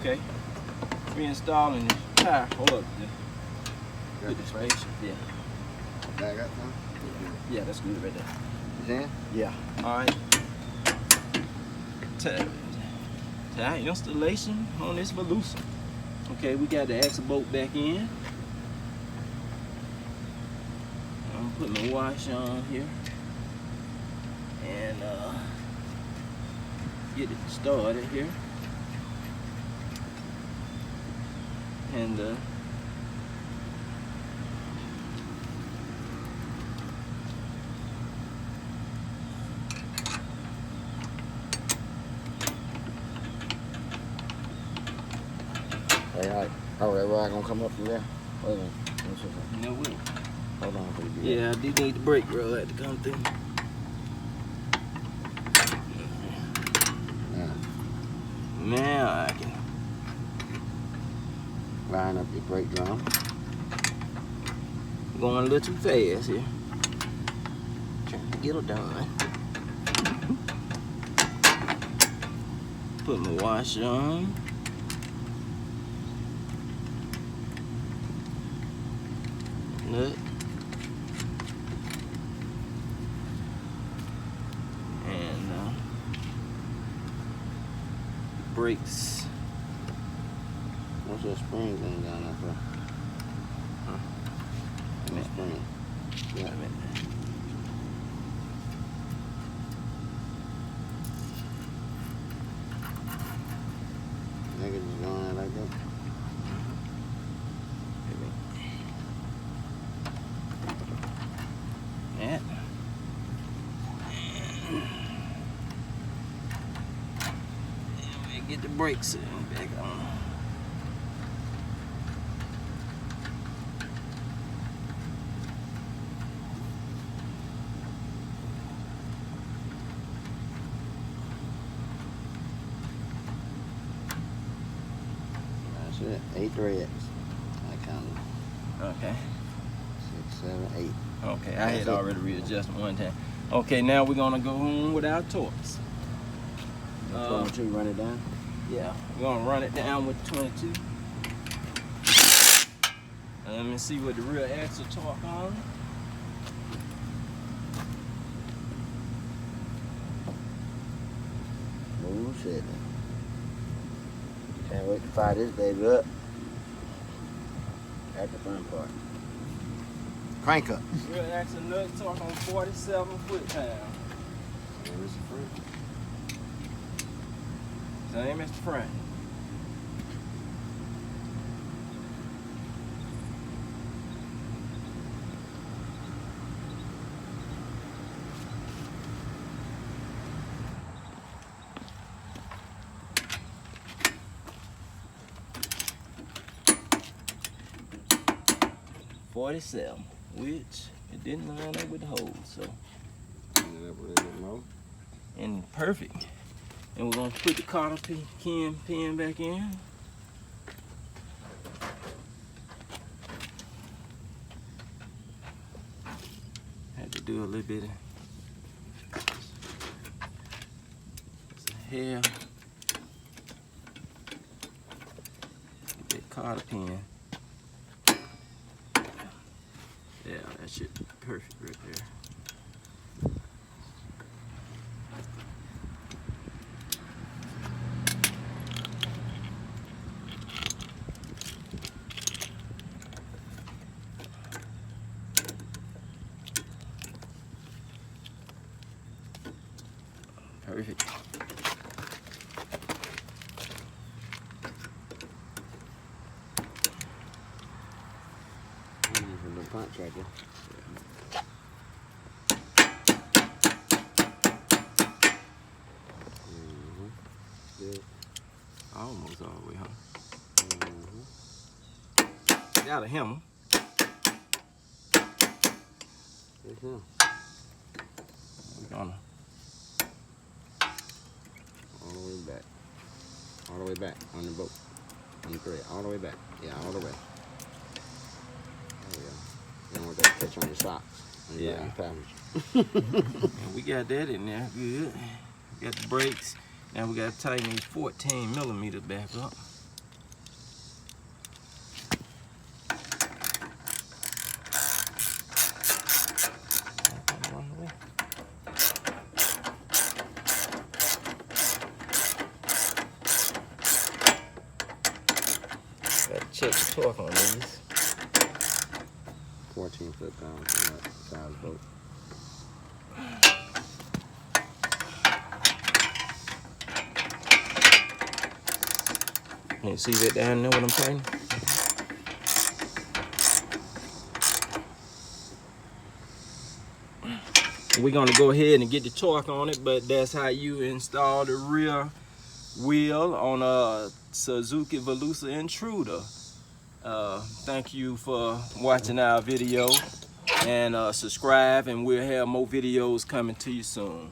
Okay. Reinstalling this tire. Hold up. Got the space? Yeah. Back up now? Yeah, that's good right there. You see? Yeah. Alright. Tire installation on this volusia. Okay, we got the axle bolt back in. I'm putting the wash on here. And get it started here. And Hey, all right, rod gonna come up from there? Hold on. no will. Hold on for you. Yeah, I do need the brake rod to come through. Now I can line up your brake drum. going a little too fast here. Trying to get it done. Put my wash on. Nut. And brakes. What's that spring thing down there for? Huh? That spring. Yeah. Nigga just going out like that. Yeah. Get the brakes back on. That's it. 8 threads. I counted. Okay. 6, 7, 8. Okay, I had already readjusted one time. Okay, now we're gonna go on with our torques. 22, run it down. Yeah, we're gonna run it down with 22. Let me see what the real axle torque on. Oh shit. Can't wait to fire this baby up. That's the fun part. Crank up. Real axle nut torque on 47 foot-pounds. Where's the front? Same as the front. .47, which it didn't line up with the hole, so. And perfect. And we're gonna put the cotter pin back in. Had to do a little bit of hair. Get that cotter pin. Yeah, that should be perfect right there. Perfect. From the punch right there. Good. Almost all the way home. Got a hammer. Yes, sir. We're gonna All the way back. All the way back on the boat. On the thread. All the way back. Yeah, all the way. There we go. You don't want that to catch on your socks. On your pouch. and we got that in there. Good. We got the brakes. Now we gotta tighten these 14 millimeters back up. check the torque on these. 14 foot-pounds on that size boat. Can you see that down there what I'm saying? We're gonna go ahead and get the torque on it, but that's how you install the rear wheel on a Suzuki volusia Intruder. Thank you for watching our video, and subscribe, and we'll have more videos coming to you soon.